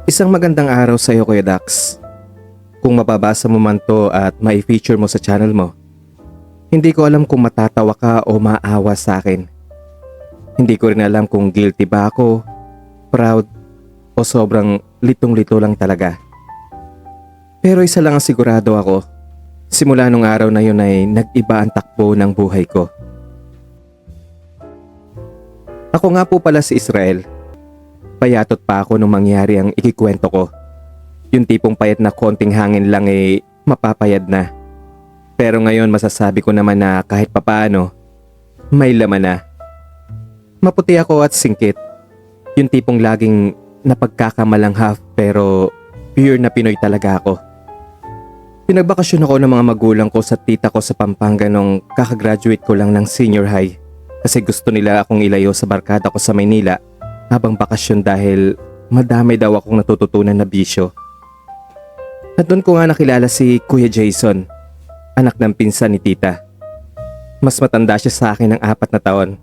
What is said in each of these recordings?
Isang magandang araw sa iyo, Kuya Dax. Kung mababasa mo man to at mai-feature mo sa channel mo, hindi ko alam kung matatawa ka o maawa sa akin. Hindi ko rin alam kung guilty ba ako, proud, o sobrang litong-lito lang talaga. Pero isa lang ang sigurado ako, simula nung araw na yun ay nag-iba ang takbo ng buhay ko. Ako nga po pala si Israel. Payatot pa ako nung mangyari ang ikikwento ko. Yung tipong payat na konting hangin lang mapapayad na. Pero ngayon masasabi ko naman na kahit papaano, may laman na. Maputi ako at singkit. Yung tipong laging napagkakamalanghap pero pure na Pinoy talaga ako. Pinagbakasyon ako ng mga magulang ko sa tita ko sa Pampanga nung kakagraduate ko lang ng senior high. Kasi gusto nila akong ilayo sa barkada ko sa Maynila habang bakasyon dahil madami daw akong natututunan na bisyo. At doon ko nga nakilala si Kuya Jason, anak ng pinsan ni tita. Mas matanda siya sa akin ng 4 na taon.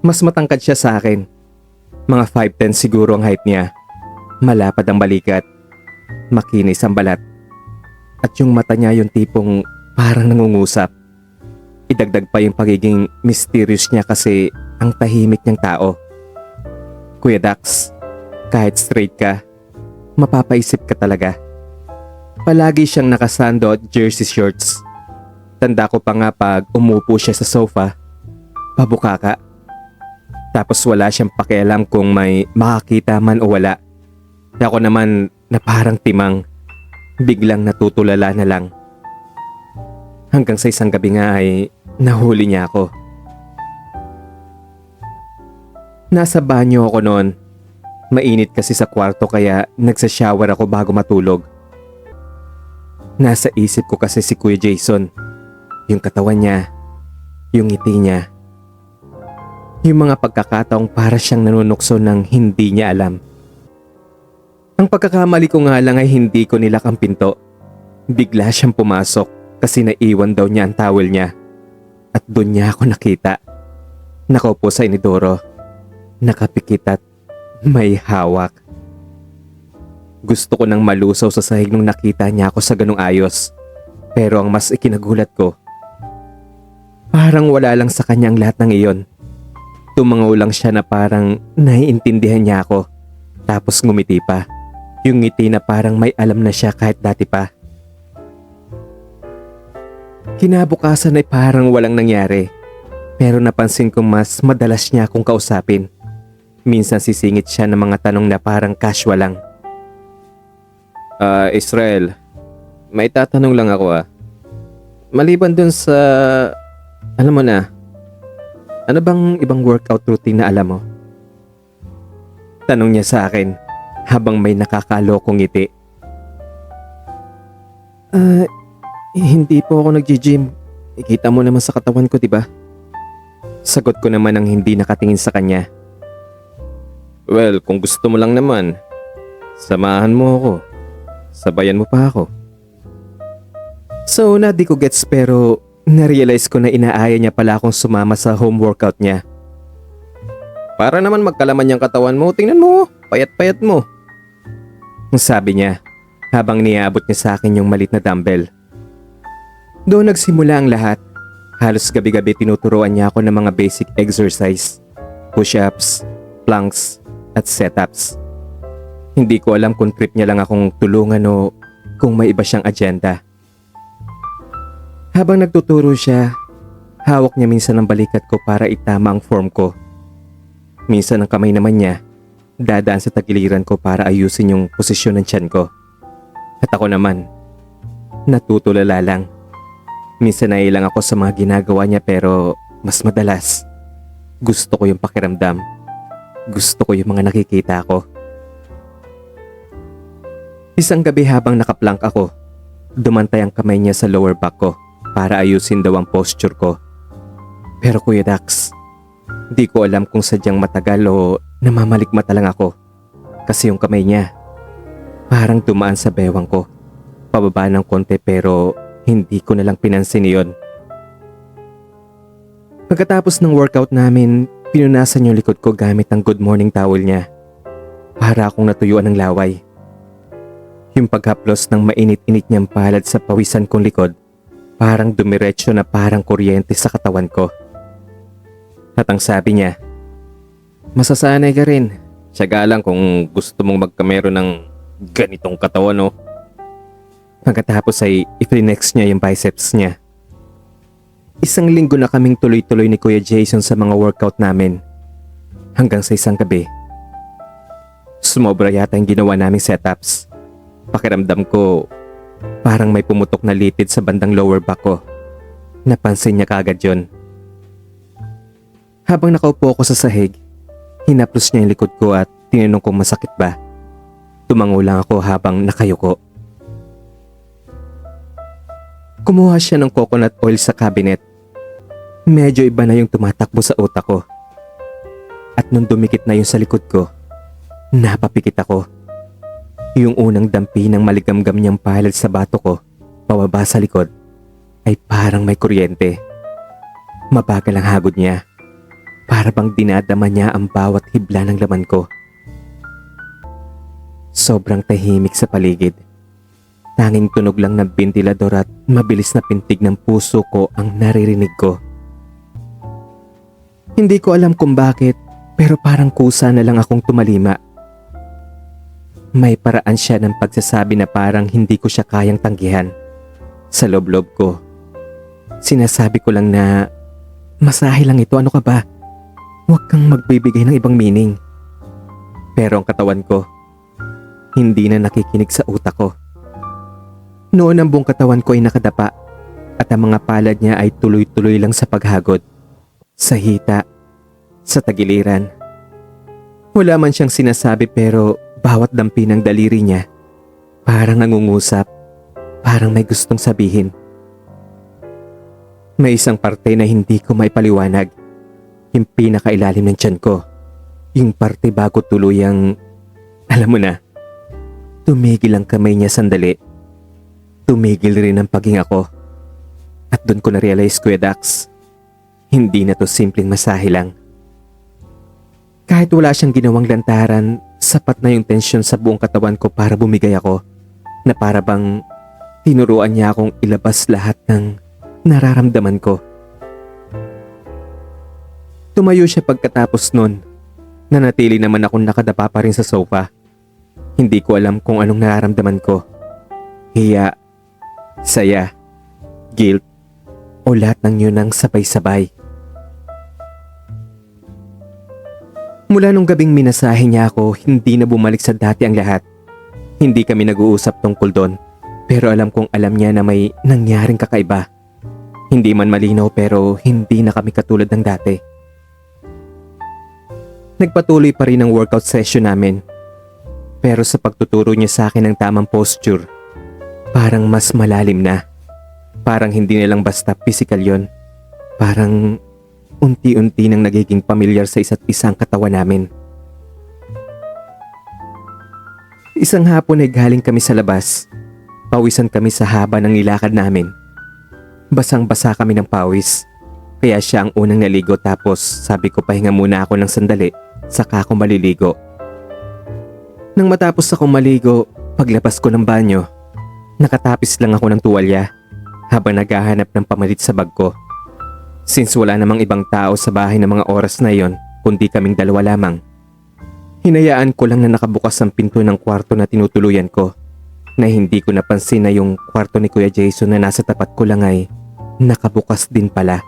Mas matangkad siya sa akin. Mga 5'10" siguro ang height niya. Malapad ang balikat. Makinis ang balat. At yung mata niya yung tipong parang nangungusap. Idagdag pa yung pagiging mysterious niya kasi ang tahimik niyang tao. Kuya Dax, kahit straight ka, mapapaisip ka talaga. Palagi siyang nakasando at jersey shorts. Tanda ko pa nga pag umupo siya sa sofa, pabukaka. Tapos wala siyang pakialam kung may makakita man o wala. Ako naman na parang timang, biglang natutulala na lang. Hanggang sa isang gabi nga ay nahuli niya ako. Nasa banyo ako noon. Mainit kasi sa kwarto kaya nagsashower ako bago matulog. Nasa isip ko kasi si Kuya Jason. Yung katawan niya, yung ngiti niya. Yung mga pagkakataong para siyang nanunukso ng hindi niya alam. Ang pagkakamali ko nga lang ay hindi ko nilak ang pinto. Bigla siyang pumasok kasi naiwan daw niya ang towel niya. At doon niya ako nakita. Nakaupo sa inidoro. Nakapikit at may hawak. Gusto ko nang malusaw sa sahig nung nakita niya ako sa ganung ayos. Pero ang mas ikinagulat ko, parang wala lang sa kanya ang lahat ng iyon. Tumangaw lang siya na parang naiintindihan niya ako. Tapos ngumiti pa. Yung ngiti na parang may alam na siya kahit dati pa. Kinabukasan ay parang walang nangyari. Pero napansin ko mas madalas niya akong kausapin. Minsan sisingit siya ng mga tanong na parang casual lang. Israel, may tatanong lang ako . Maliban dun sa, alam mo na, ano bang ibang workout routine na alam mo? Tanong niya sa akin habang may nakakalokong ngiti. Hindi po ako nag-gym. Ikita mo naman sa katawan ko, diba? Sagot ko naman ang hindi nakatingin sa kanya. Well, kung gusto mo lang naman, samahan mo ako. Sabayan mo pa ako. So, di ko gets pero narealize ko na inaaya niya pala akong sumama sa home workout niya. Para naman magkalaman yung katawan mo, tingnan mo, payat-payat mo. Ang sabi niya, habang niabot niya sa akin yung malit na dumbbell. Doon nagsimula ang lahat. Halos gabi-gabi tinuturuan niya ako ng mga basic exercise, push-ups, planks, at setups. Hindi ko alam kung trip niya lang akong tulungan o kung may iba siyang agenda. Habang nagtuturo siya, hawak niya minsan ang balikat ko para itama ang form ko. Minsan ang kamay naman niya, dadaan sa tagiliran ko para ayusin yung posisyon ng tiyan ko. At ako naman, natutulala lang. Minsan nailang ako sa mga ginagawa niya pero mas madalas, gusto ko yung pakiramdam. Gusto ko yung mga nakikita ko. Isang gabi habang nakaplank ako, dumantay ang kamay niya sa lower back ko para ayusin daw ang posture ko. Pero Kuya Dax, di ko alam kung sadyang matagal o namamalikmata lang ako. Kasi yung kamay niya, parang dumaan sa bewang ko. Pababa ng konti pero hindi ko nalang pinansin iyon. Pagkatapos ng workout namin, pinunasan yung likod ko gamit ang good morning towel niya. para akong natuyuan ng laway. Yung paghaplos ng mainit-init niyang palad sa pawisan kong likod, parang dumiretso na parang kuryente sa katawan ko. At ang sabi niya, "Masasanay ka rin. Tiyaga lang kung gusto mong magkamero ng ganitong katawan, no?" Pagkatapos ay i-flex niya yung biceps niya. Isang linggo na kaming tuloy-tuloy ni Kuya Jason sa mga workout namin. Hanggang sa isang gabi, sumobra yata yung ginawa naming setups. Pakiramdam ko, parang may pumutok na litid sa bandang lower back ko. Napansin niya kaagad yun. Habang nakaupo ako sa sahig, hinaplos niya yung likod ko at tinanong kung masakit ba. Tumango lang ako habang nakayuko. Kumuha siya ng coconut oil sa cabinet. Medyo iba na yung tumatakbo sa utak ko. At nung dumikit na yun sa likod ko, napapikit ako. Yung unang dampi ng maligamgam niyang palad sa bato ko, pababa sa likod, ay parang may kuryente. Mabagal ang hagod niya. Para bang dinadama niya ang bawat hibla ng laman ko. Sobrang tahimik sa paligid. Tanging tunog lang ng bentilador at mabilis na pintig ng puso ko ang naririnig ko. Hindi ko alam kung bakit, pero parang kusa na lang akong tumalima. May paraan siya ng pagsasabi na parang hindi ko siya kayang tanggihan. Sa loob-loob ko, sinasabi ko lang na, "Masahe lang ito, ano ka ba? Huwag kang magbibigay ng ibang meaning." Pero ang katawan ko, hindi na nakikinig sa utak ko. Noon ang buong katawan ko ay nakadapa at ang mga palad niya ay tuloy-tuloy lang sa paghagod. Sa hita, sa tagiliran. Wala man siyang sinasabi pero bawat dampi ng daliri niya parang nangungusap, parang may gustong sabihin. May isang parte na hindi ko maipaliwanag. Yung pinakailalim ng tiyan ko. Yung parte bago tuluyang, alam mo na, tumigil ang kamay niya sandali. Tumigil rin ang paghinga ko. At doon ko na-realize, Kuya Dax, hindi na to simpleng masahe lang. Kahit wala siyang ginawang lantaran, sapat na yung tensyon sa buong katawan ko para bumigay ako, na para bang tinuruan niya akong ilabas lahat ng nararamdaman ko. Tumayo siya pagkatapos nun. Nanatili naman akong nakadapa pa rin sa sofa. Hindi ko alam kung anong nararamdaman ko. Hiya, saya, guilt, o lahat ng yun ang sabay-sabay. Mula nung gabing minasahe niya ako, hindi na bumalik sa dati ang lahat. Hindi kami nag-uusap tungkol doon, pero alam kong alam niya na may nangyaring kakaiba. Hindi man malinaw pero hindi na kami katulad ng dati. Nagpatuloy pa rin ang workout session namin. Pero sa pagtuturo niya sa akin ng tamang posture, parang mas malalim na. Parang hindi na lang basta physical yon. Parang unti-unti nang nagiging pamilyar sa isa't isang katawan namin. Isang hapon ay galing kami sa labas. Pawisan kami sa haba ng nilakad namin. Basang-basa kami ng pawis. Kaya siya ang unang naligo tapos sabi ko pahinga muna ako ng sandali, saka ako maliligo. Nang matapos akong maligo, paglabas ko ng banyo, nakatapis lang ako ng tuwalya habang naghahanap ng pamalit sa bag ko. Since wala namang ibang tao sa bahay ng mga oras na iyon, kundi kaming dalawa lamang. Hinayaan ko lang na nakabukas ang pinto ng kwarto na tinutuluyan ko, na hindi ko napansin na yung kwarto ni Kuya Jason na nasa tapat ko lang ay nakabukas din pala.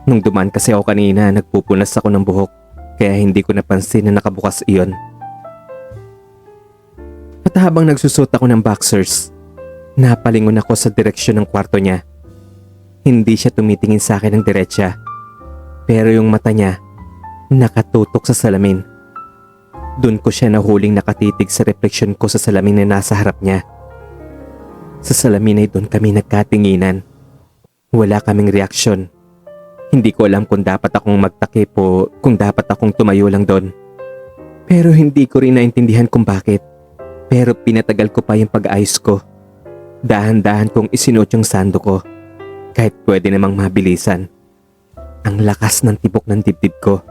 Nung dumaan kasi ako kanina, nagpupunas ako ng buhok, kaya hindi ko napansin na nakabukas iyon. At habang nagsusot ako ng boxers, napalingon ako sa direksyon ng kwarto niya. Hindi siya tumitingin sa akin ng diretsa, pero yung mata niya nakatutok sa salamin. Doon ko siya nahuling nakatitig sa refleksyon ko sa salamin na nasa harap niya. Sa salamin ay doon kami nagkatinginan. Wala kaming reaksyon. Hindi ko alam kung dapat akong magtakip o kung dapat akong tumayo lang doon. Pero hindi ko rin naintindihan kung bakit. Pero pinatagal ko pa yung pag-ayos ko. Dahan-dahan kong isinuot yung sando ko. Kahit pwede namang mabilisan. Ang lakas ng tibok ng dibdib ko.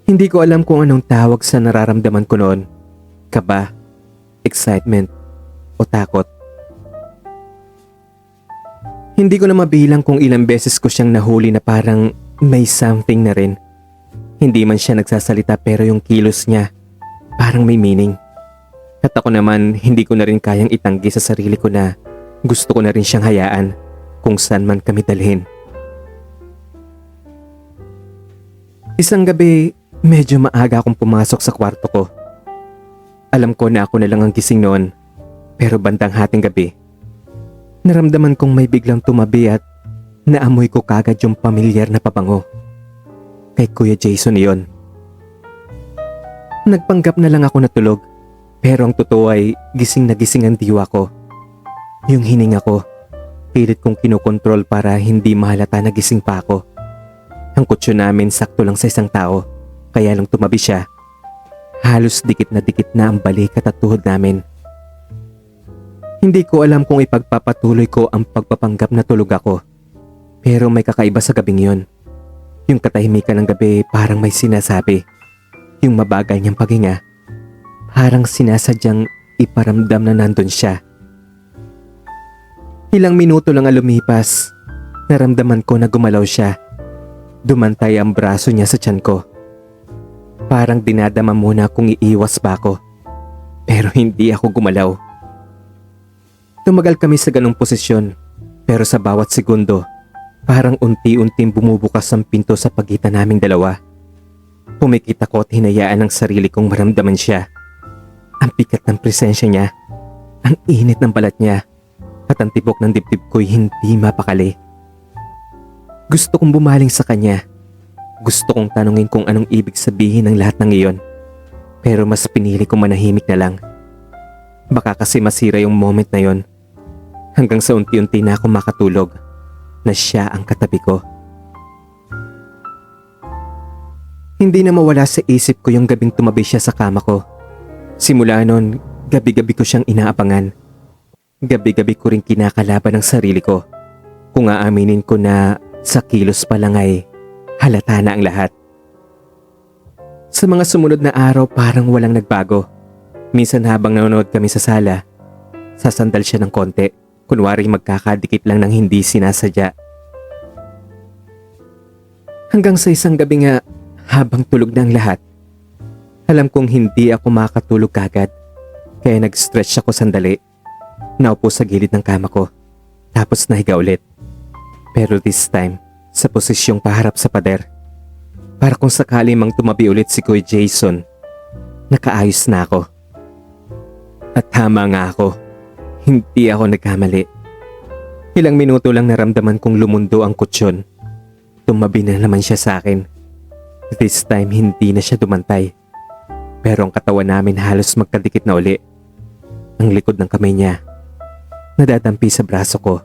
Hindi ko alam kung anong tawag sa nararamdaman ko noon. Kaba, excitement, o takot. Hindi ko na mabilang kung ilang beses ko siyang nahuli na parang may something na rin. Hindi man siya nagsasalita pero yung kilos niya parang may meaning. At ako naman hindi ko na rin kayang itanggi sa sarili ko na gusto ko na rin siyang hayaan kung saan man kami dalhin. Isang gabi, medyo maaga akong pumasok sa kwarto ko. Alam ko na ako na lang ang gising noon, pero bandang hating gabi, naramdaman kong may biglang tumabi at naamoy ko kagad yung pamilyar na pabango. Kay Kuya Jason iyon. Nagpanggap na lang ako natulog, pero ang totoo ay gising na gising ang diwa ko. Yung hininga ko, pilit kong kinokontrol para hindi mahalata na gising pa ako. Ang kutso namin sakto lang sa isang tao, kaya lang tumabi siya. Halos dikit na ang balikat at tuhod namin. Hindi ko alam kung ipagpapatuloy ko ang pagpapanggap na tulog ako. Pero may kakaiba sa gabing yon. Yung katahimikan ng gabi parang may sinasabi. Yung mabagal niyang paghinga, parang sinasadyang iparamdam na nandun siya. Ilang minuto lang ang lumipas, naramdaman ko na gumalaw siya. Dumantay ang braso niya sa tiyan ko. Parang dinadama muna kung iiwas pa ako. Pero hindi ako gumalaw. Tumagal kami sa ganong posisyon, pero sa bawat segundo, parang unti-unting bumubukas ang pinto sa pagitan naming dalawa. Pumikit ako at hinayaan ang sarili kong maramdaman siya. Ang bigat ng presensya niya, ang init ng balat niya, at ang tibok ng dibdib ko'y hindi mapakali. Gusto kong bumaling sa kanya. Gusto kong tanungin kung anong ibig sabihin ng lahat ng iyon. Pero mas pinili kong manahimik na lang. Baka kasi masira yung moment na yon. Hanggang sa unti-unti na ako makatulog na siya ang katabi ko. Hindi na mawala sa isip ko yung gabing tumabi siya sa kama ko. Simula noon, gabi-gabi ko siyang inaabangan. Gabi-gabi ko rin kinakalaban ang sarili ko. Kung aaminin ko na sa kilos pa lang ay halata na ang lahat. Sa mga sumunod na araw parang walang nagbago. Minsan habang nanonood kami sa sala, sasandal siya ng konti. Kunwari magkakadikit lang ng hindi sinasadya. Hanggang sa isang gabi nga, habang tulog na ang lahat, alam kong hindi ako makatulog kagad. Kaya nag-stretch ako sandali. Naupo sa gilid ng kama ko. Tapos nahiga ulit. Pero this time, sa posisyong paharap sa pader. Para kung sakali mang tumabi ulit si Kuya Jason, nakaayos na ako. At tama nga ako. Hindi ako nagkamali. Ilang minuto lang naramdaman kong lumundo ang kutsyon. Tumabi na naman siya sa akin. This time hindi na siya dumantay. Pero ang katawan namin halos magkadikit na uli. Ang likod ng kamay niya nadadampi sa braso ko.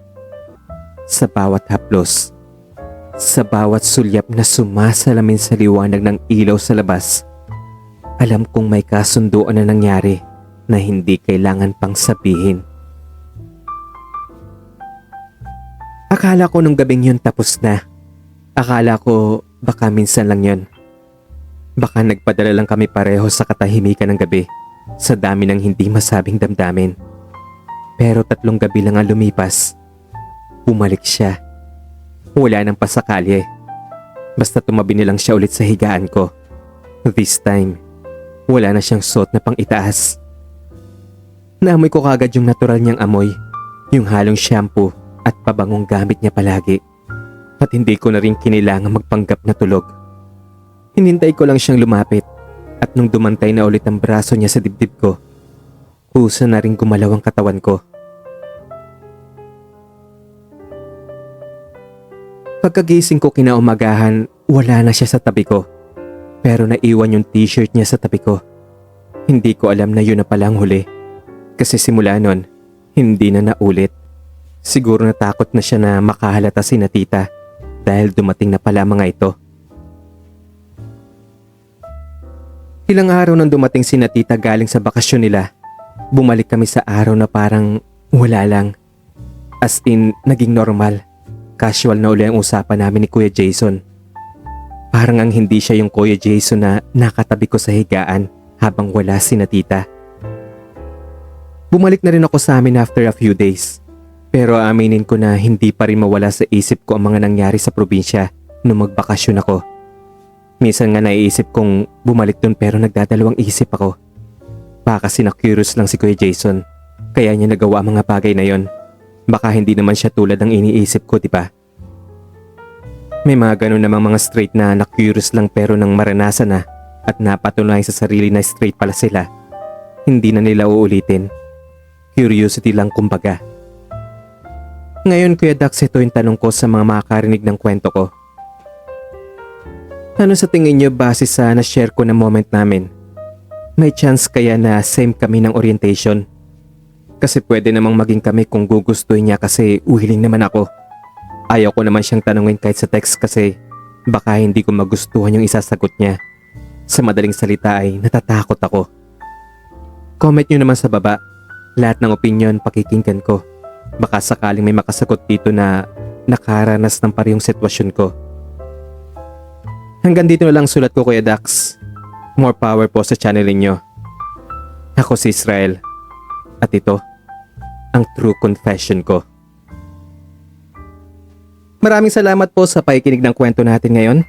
Sa bawat haplos, sa bawat sulyap na sumasalamin sa liwanag ng ilaw sa labas, alam kong may kasunduan na nangyari na hindi kailangan pang sabihin. Akala ko nung gabing yun tapos na. Akala ko baka minsan lang yun. Baka nagpadala lang kami pareho sa katahimikan ng gabi sa dami ng hindi masabing damdamin. Pero 3 gabi lang ang lumipas. Bumalik siya. Wala nang pasakali. Basta tumabi nilang siya ulit sa higaan ko. This time, wala na siyang suot na pang itaas. Naamoy ko kagad yung natural niyang amoy, yung halong shampoo at pabangong gamit niya palagi. At hindi ko na rin kinilangang magpanggap na tulog. Hinintay ko lang siyang lumapit at nung dumantay na ulit ang braso niya sa dibdib ko, pusa na rin gumalaw ang katawan ko. Pagkagising ko kinaumagahan, wala na siya sa tabi ko. Pero naiwan yung t-shirt niya sa tabi ko. Hindi ko alam na yun na palang huli. Kasi simula nun, hindi na naulit. Siguro natakot na siya na makahalata si na tita dahil dumating na pala mga ito. Ilang araw nang dumating si na tita galing sa bakasyon nila, bumalik kami sa araw na parang wala lang. As in, naging normal. Casual na uli ang usapan namin ni Kuya Jason. Parang ang hindi siya yung Kuya Jason na nakatabi ko sa higaan habang wala si na tita. Bumalik na rin ako sa amin after a few days. Pero aminin ko na hindi pa rin mawala sa isip ko ang mga nangyari sa probinsya nung magbakasyon ako. Minsan nga naiisip kong bumalik dun pero nagdadalawang isip ako. Baka kasi na-curious lang si Kuya Jason, kaya niya nagawa ang mga bagay na yon. Baka hindi naman siya tulad ng iniisip ko, di ba? May mga ganun namang mga straight na na-curious lang pero nang maranasan na at napatunay sa sarili na straight pala sila, hindi na nila uulitin. Curiosity lang kumbaga. Ngayon Kuya Dax, ito yung tanong ko sa mga makakarinig ng kwento ko. Ano sa tingin niyo base sa na-share ko na moment namin? May chance kaya na same kami ng orientation? Kasi pwede namang maging kami kung gugustuhin niya kasi willing naman ako. Ayaw ko naman siyang tanungin kahit sa text kasi baka hindi ko magustuhan yung isasagot niya. Sa madaling salita ay natatakot ako. Comment nyo naman sa baba. Lahat ng opinion pakikinggan ko. Baka sakaling may makasagot dito na nakaranas ng parehong sitwasyon ko. Hanggang dito na lang sulat ko Kuya Dax. More power po sa channel ninyo. Ako si Israel. At ito, ang true confession ko. Maraming salamat po sa pakikinig ng kwento natin ngayon.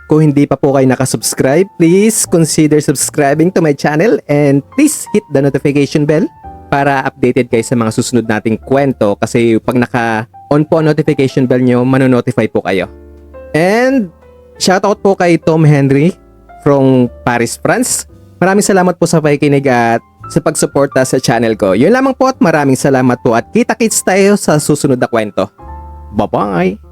Kung hindi pa po kayo nakasubscribe, please consider subscribing to my channel and please hit the notification bell para updated kayo sa mga susunod nating kwento kasi pag naka-on po ang notification bell nyo, manonotify po kayo. And shoutout po kay Tom Henry from Paris, France. Maraming salamat po sa pakikinig at sa pagsuporta sa channel ko. Yun lamang po at maraming salamat po at kita-kits tayo sa susunod na kwento. Bye-bye!